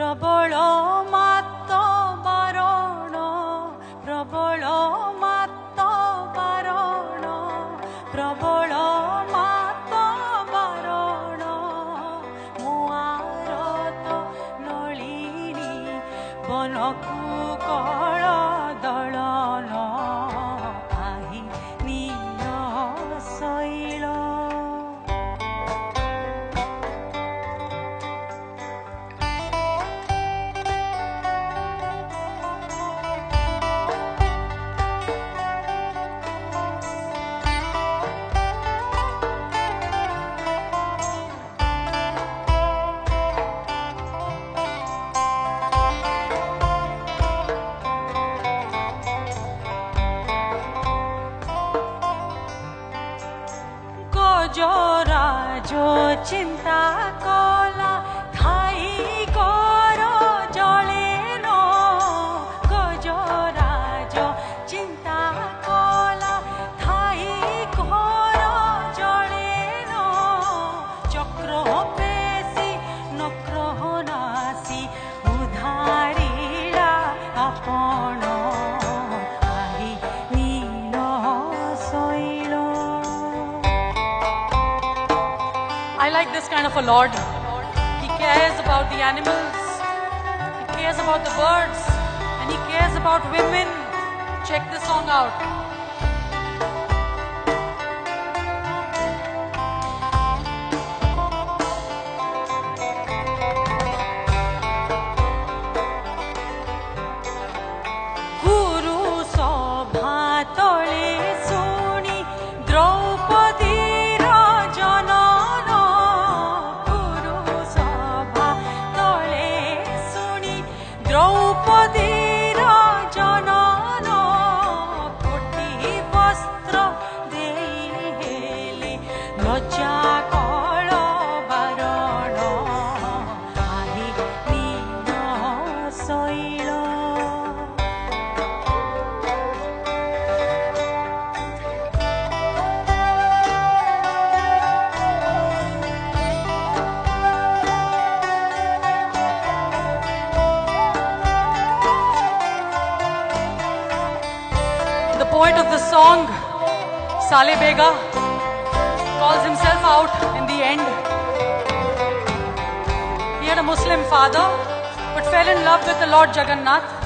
प्रबल मात बारण प्रबल मात बारण प्रबल मात बारण मुआर तो नलिनी बनकु कळ दलन आही नील शैल गजराज चिंता कला थाई कर जलेन गजराज चिंता कला थाई कर जलेन चक्र पेशी नक्रह नासी उधारिला आपण आही नील शैल I like this kind of a Lord. He cares about the animals, He cares about the birds, and He cares about women. Check this song out. Guru Sabha tole suni Draupadi द्रौपदीर जनन कोटि वस्त्र देई हेले लज्जा कळ बारण आही नील शैल The poet of the song, Saleh Bega, calls himself out in the end. He had a Muslim father but fell in love with the Lord Jagannath.